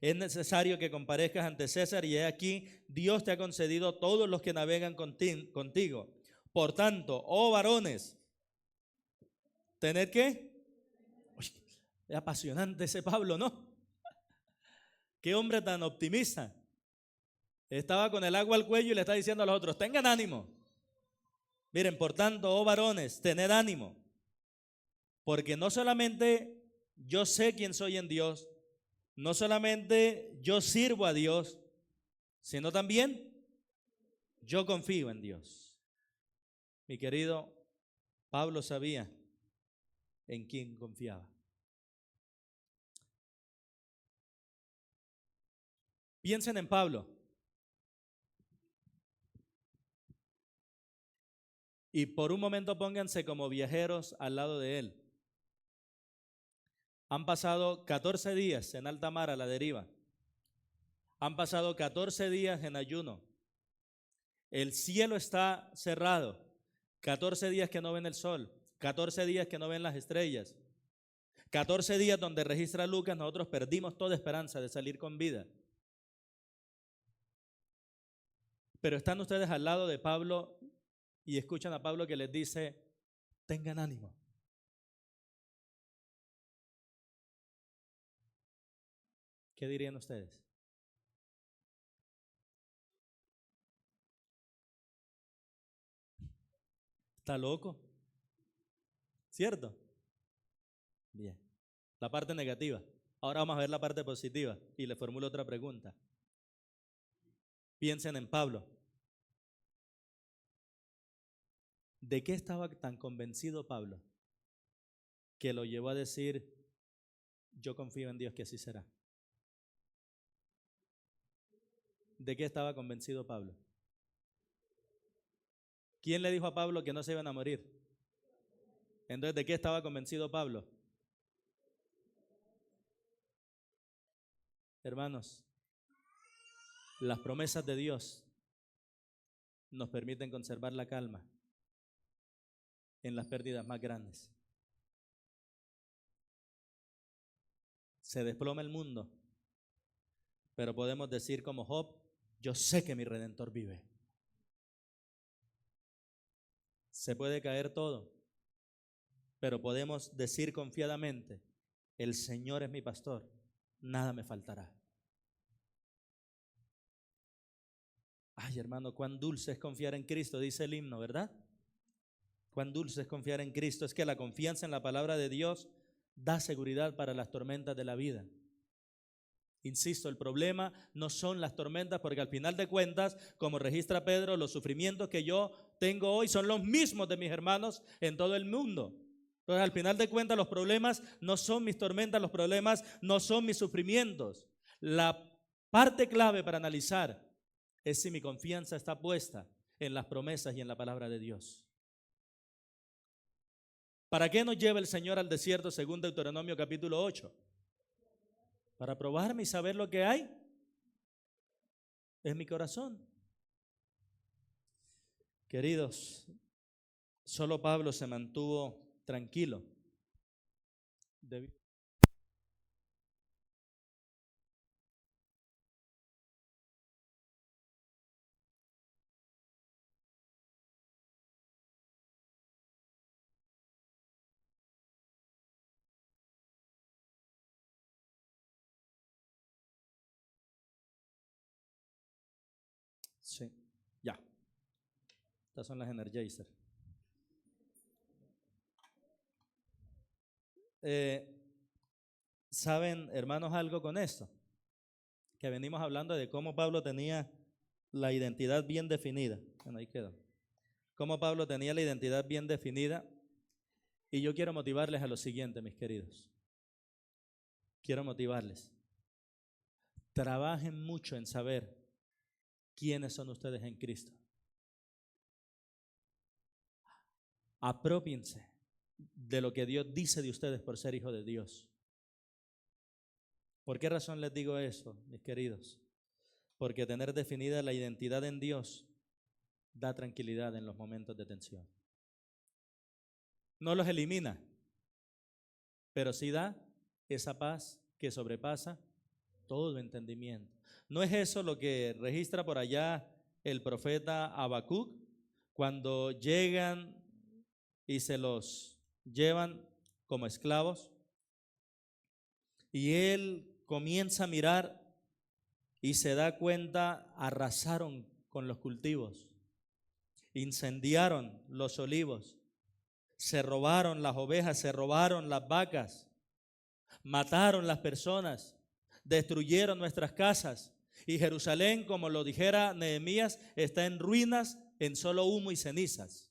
Speaker 1: es necesario que comparezcas ante César y he aquí, Dios te ha concedido todos los que navegan contigo. Por tanto, oh varones, ¿tened qué? Uy, es apasionante ese Pablo, ¿no? Qué hombre tan optimista. Estaba con el agua al cuello y le está diciendo a los otros, tengan ánimo. Miren, por tanto, oh varones, tened ánimo. Porque no solamente yo sé quién soy en Dios, no solamente yo sirvo a Dios, sino también yo confío en Dios. Mi querido, Pablo sabía en quién confiaba. Piensen en Pablo. Y por un momento pónganse como viajeros al lado de él. Han pasado 14 días en alta mar a la deriva. Han pasado 14 días en ayuno. El cielo está cerrado. 14 días que no ven el sol. 14 días que no ven las estrellas. 14 días donde registra Lucas, nosotros perdimos toda esperanza de salir con vida. Pero están ustedes al lado de Pablo y escuchan a Pablo que les dice, tengan ánimo. ¿Qué dirían ustedes? ¿Está loco? ¿Cierto? Bien. La parte negativa. Ahora vamos a ver la parte positiva y le formulo otra pregunta. Piensen en Pablo. ¿De qué estaba tan convencido Pablo que lo llevó a decir, yo confío en Dios que así será? ¿De qué estaba convencido Pablo? ¿Quién le dijo a Pablo que no se iban a morir? Entonces, ¿de qué estaba convencido Pablo? Hermanos, las promesas de Dios nos permiten conservar la calma en las pérdidas más grandes. Se desploma el mundo, pero podemos decir como Job, yo sé que mi Redentor vive. Se puede caer todo, pero podemos decir confiadamente, el Señor es mi pastor, nada me faltará. Ay, hermano, cuán dulce es confiar en Cristo, dice el himno, ¿verdad? Cuán dulce es confiar en Cristo. Es que la confianza en la palabra de Dios da seguridad para las tormentas de la vida. Insisto, el problema no son las tormentas, porque al final de cuentas, como registra Pedro, los sufrimientos que yo tengo hoy son los mismos de mis hermanos en todo el mundo. Entonces, al final de cuentas, los problemas no son mis tormentas, los problemas no son mis sufrimientos. La parte clave para analizar es si mi confianza está puesta en las promesas y en la palabra de Dios. ¿Para qué nos lleva el Señor al desierto según Deuteronomio capítulo 8? Para probarme y saber lo que hay en mi corazón. Queridos, solo Pablo se mantuvo tranquilo. Sí, ya. Estas son las Energizer. ¿Saben, hermanos, algo con esto? Que venimos hablando de cómo Pablo tenía la identidad bien definida. Bueno, ahí quedó. Cómo Pablo tenía la identidad bien definida. Y yo quiero motivarles a lo siguiente, mis queridos. Quiero motivarles. trabajen mucho en saber quiénes son ustedes en Cristo. Apropiense de lo que Dios dice de ustedes por ser hijos de Dios. ¿Por qué razón les digo eso, mis queridos? Porque tener definida la identidad en Dios da tranquilidad en los momentos de tensión. No los elimina, pero sí da esa paz que sobrepasa todo entendimiento. ¿No es eso lo que registra por allá el profeta Habacuc cuando llegan y se los llevan como esclavos? Y él comienza a mirar y se da cuenta, arrasaron con los cultivos, incendiaron los olivos, se robaron las ovejas, se robaron las vacas, mataron las personas, destruyeron nuestras casas. Y Jerusalén, como lo dijera Nehemías, está en ruinas, en solo humo y cenizas.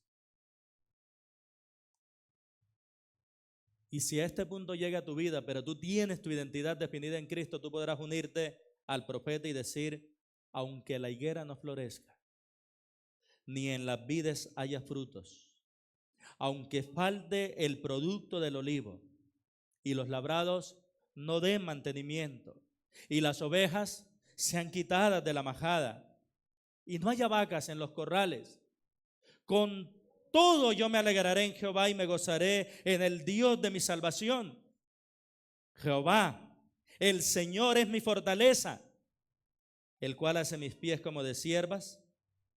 Speaker 1: Y si a este punto llega tu vida, pero tú tienes tu identidad definida en Cristo, tú podrás unirte al profeta y decir: aunque la higuera no florezca, ni en las vides haya frutos, aunque falte el producto del olivo, y los labrados no den mantenimiento, y las ovejas sean quitadas de la majada, y no haya vacas en los corrales, con todo yo me alegraré en Jehová y me gozaré en el Dios de mi salvación. Jehová, el Señor es mi fortaleza, el cual hace mis pies como de ciervas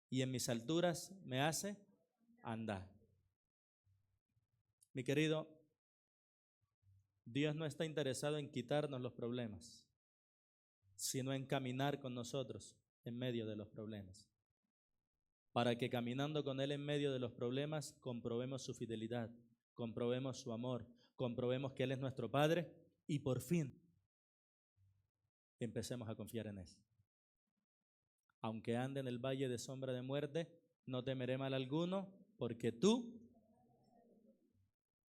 Speaker 1: y en mis alturas me hace andar. Mi querido, Dios no está interesado en quitarnos los problemas, sino en caminar con nosotros en medio de los problemas, para que caminando con Él en medio de los problemas comprobemos su fidelidad, comprobemos su amor, comprobemos que Él es nuestro Padre y por fin empecemos a confiar en Él. Aunque ande en el valle de sombra de muerte, no temeré mal alguno, porque tú,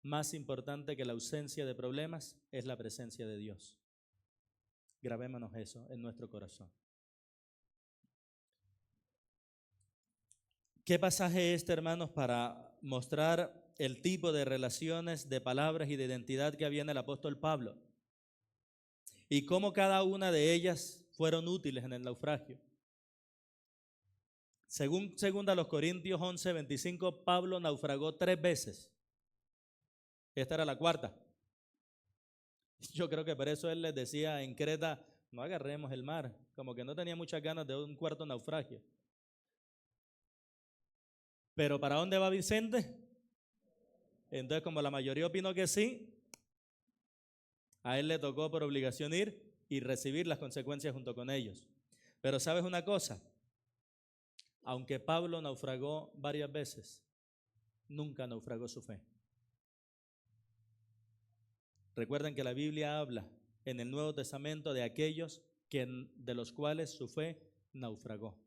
Speaker 1: más importante que la ausencia de problemas, es la presencia de Dios. Grabémonos eso en nuestro corazón. ¿Qué pasaje es este, hermanos, para mostrar el tipo de relaciones, de palabras y de identidad que había en el apóstol Pablo? Y cómo cada una de ellas fueron útiles en el naufragio. Según 2 Corintios 11:25, Pablo naufragó 3 veces. Esta era la cuarta. Yo creo que por eso él les decía en Creta: no agarremos el mar, como que no tenía muchas ganas de un cuarto naufragio. Pero ¿para dónde va Vicente? Entonces, como la mayoría opinó que sí, a él le tocó por obligación ir y recibir las consecuencias junto con ellos. Pero ¿sabes una cosa? Aunque Pablo naufragó varias veces, nunca naufragó su fe. Recuerden que la Biblia habla en el Nuevo Testamento de aquellos de los cuales su fe naufragó.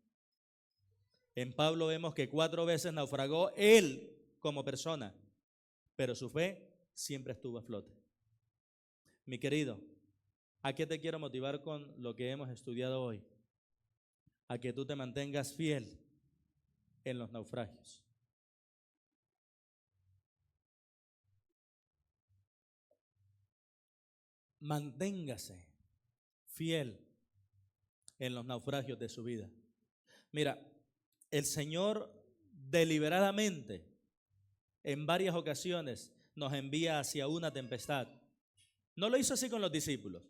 Speaker 1: En Pablo vemos que 4 veces naufragó él como persona, pero su fe siempre estuvo a flote. Mi querido, ¿a qué te quiero motivar con lo que hemos estudiado hoy? A que tú te mantengas fiel en los naufragios. Manténgase fiel en los naufragios de su vida. Mira, el Señor deliberadamente en varias ocasiones nos envía hacia una tempestad. No lo hizo así con los discípulos.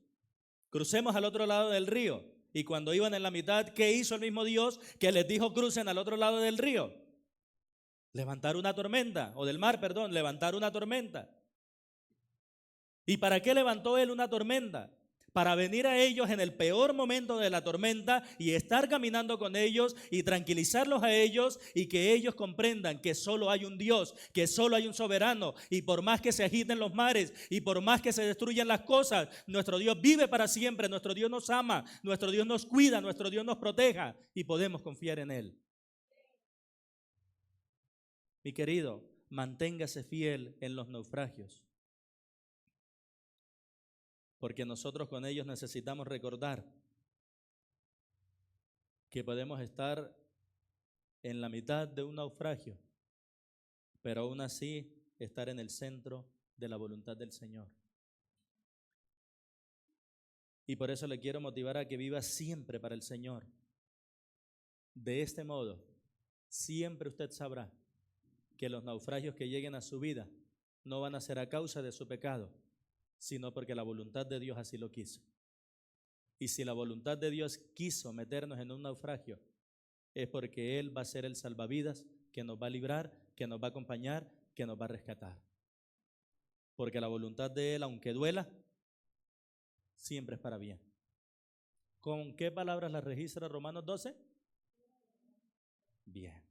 Speaker 1: Crucemos al otro lado del río. Y cuando iban en la mitad, ¿qué hizo el mismo Dios que les dijo crucen al otro lado del río? Levantar una tormenta, o del mar, perdón, levantar una tormenta. ¿Y para qué levantó Él una tormenta? Para venir a ellos en el peor momento de la tormenta y estar caminando con ellos y tranquilizarlos a ellos y que ellos comprendan que solo hay un Dios, que solo hay un soberano, y por más que se agiten los mares y por más que se destruyan las cosas, nuestro Dios vive para siempre, nuestro Dios nos ama, nuestro Dios nos cuida, nuestro Dios nos proteja y podemos confiar en Él. Mi querido, manténgase fiel en los naufragios, porque nosotros con ellos necesitamos recordar que podemos estar en la mitad de un naufragio, pero aún así estar en el centro de la voluntad del Señor. Y por eso le quiero motivar a que viva siempre para el Señor. De este modo, siempre usted sabrá que los naufragios que lleguen a su vida no van a ser a causa de su pecado, sino porque la voluntad de Dios así lo quiso. Y si la voluntad de Dios quiso meternos en un naufragio, es porque Él va a ser el salvavidas que nos va a librar, que nos va a acompañar, que nos va a rescatar. Porque la voluntad de Él, aunque duela, siempre es para bien. ¿Con qué palabras la registra Romanos 12? Bien.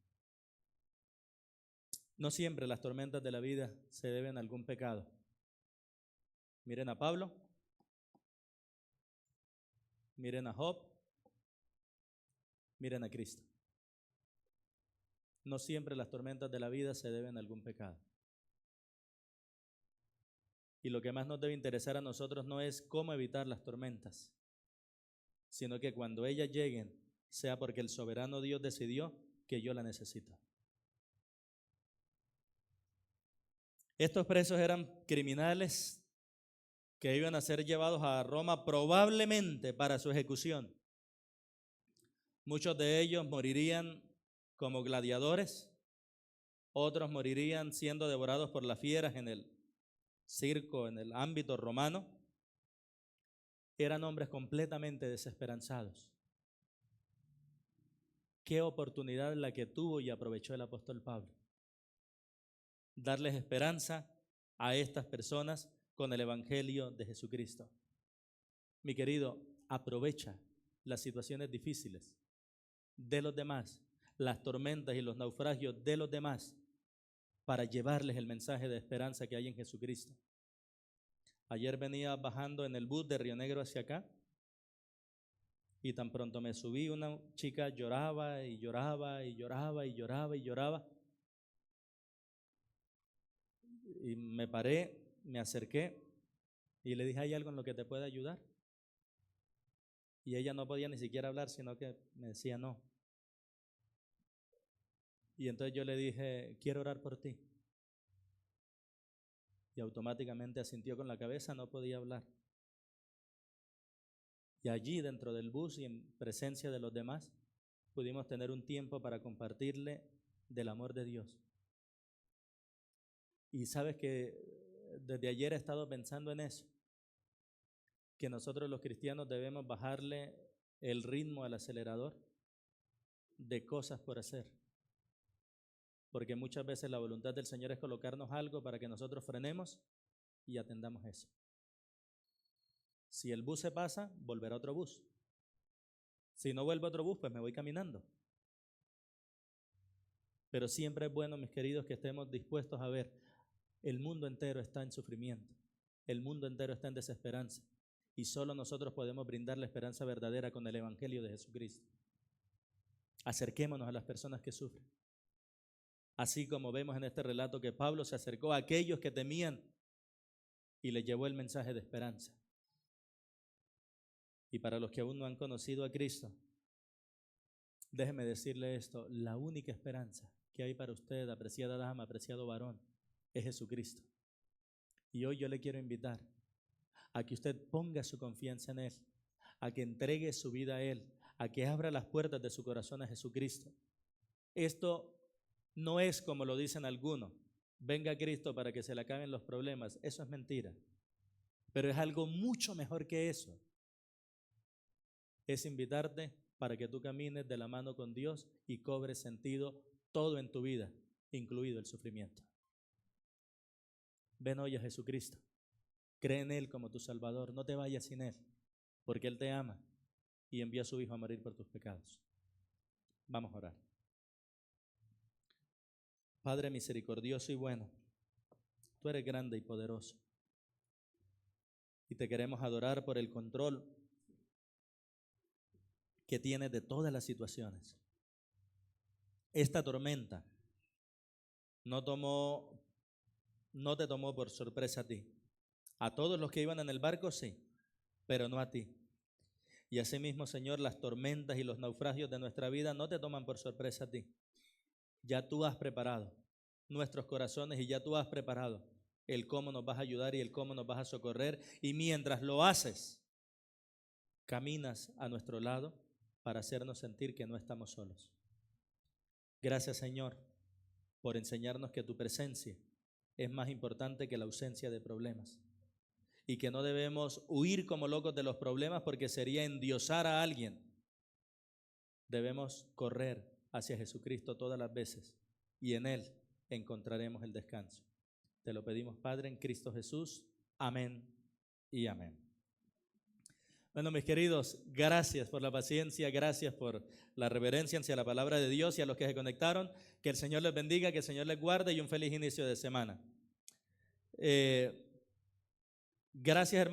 Speaker 1: No siempre las tormentas de la vida se deben a algún pecado. Miren a Pablo, miren a Job, miren a Cristo. No siempre las tormentas de la vida se deben a algún pecado. Y lo que más nos debe interesar a nosotros no es cómo evitar las tormentas, sino que cuando ellas lleguen, sea porque el soberano Dios decidió que yo la necesito. Estos presos eran criminales que iban a ser llevados a Roma probablemente para su ejecución. Muchos de ellos morirían como gladiadores, otros morirían siendo devorados por las fieras en el circo, en el ámbito romano. Eran hombres completamente desesperanzados. Qué oportunidad la que tuvo y aprovechó el apóstol Pablo. Darles esperanza a estas personas con el evangelio de Jesucristo. Mi querido, aprovecha las situaciones difíciles de los demás, las tormentas y los naufragios de los demás, para llevarles el mensaje de esperanza que hay en Jesucristo. Ayer venía bajando en el bus de Río Negro hacia acá y tan pronto me subí, una chica lloraba y lloraba y lloraba y lloraba y lloraba. Y me paré, me acerqué y le dije: ¿hay algo en lo que te pueda ayudar? Y ella no podía ni siquiera hablar, sino que me decía no. Y entonces yo le dije: quiero orar por ti. Y automáticamente asintió con la cabeza, no podía hablar. Y allí dentro del bus y en presencia de los demás, pudimos tener un tiempo para compartirle del amor de Dios. Y sabes que desde ayer he estado pensando en eso, que nosotros los cristianos debemos bajarle el ritmo al acelerador de cosas por hacer. Porque muchas veces la voluntad del Señor es colocarnos algo para que nosotros frenemos y atendamos eso. Si el bus se pasa, volverá otro bus. Si no vuelve otro bus, pues me voy caminando. Pero siempre es bueno, mis queridos, que estemos dispuestos a ver, el mundo entero está en sufrimiento, el mundo entero está en desesperanza, y solo nosotros podemos brindar la esperanza verdadera con el evangelio de Jesucristo. Acerquémonos a las personas que sufren. Así como vemos en este relato que Pablo se acercó a aquellos que temían y les llevó el mensaje de esperanza. Y para los que aún no han conocido a Cristo, déjeme decirle esto: la única esperanza que hay para usted, apreciada dama, apreciado varón, es Jesucristo. Y hoy yo le quiero invitar a que usted ponga su confianza en Él, a que entregue su vida a Él, a que abra las puertas de su corazón a Jesucristo. Esto no es como lo dicen algunos: venga Cristo para que se le acaben los problemas. Eso es mentira. Pero es algo mucho mejor que eso. Es invitarte para que tú camines de la mano con Dios y cobres sentido todo en tu vida, incluido el sufrimiento. Ven hoy a Jesucristo. Cree en Él como tu Salvador. No te vayas sin Él, porque Él te ama y envió a su Hijo a morir por tus pecados. Vamos a orar. Padre misericordioso y bueno, tú eres grande y poderoso, y te queremos adorar por el control que tienes de todas las situaciones. Esta tormenta no te tomó por sorpresa a ti. A todos los que iban en el barco sí, pero no a ti. Y asimismo, Señor, las tormentas y los naufragios de nuestra vida no te toman por sorpresa a ti. Ya tú has preparado nuestros corazones y ya tú has preparado el cómo nos vas a ayudar y el cómo nos vas a socorrer. Y mientras lo haces, caminas a nuestro lado para hacernos sentir que no estamos solos. Gracias, Señor, por enseñarnos que tu presencia es más importante que la ausencia de problemas y que no debemos huir como locos de los problemas porque sería endiosar a alguien. Debemos correr hacia Jesucristo todas las veces y en Él encontraremos el descanso. Te lo pedimos, Padre, en Cristo Jesús. Amén y amén. Bueno, mis queridos, gracias por la paciencia, gracias por la reverencia hacia la palabra de Dios y a los que se conectaron. Que el Señor les bendiga, que el Señor les guarde y un feliz inicio de semana. Gracias, hermanos.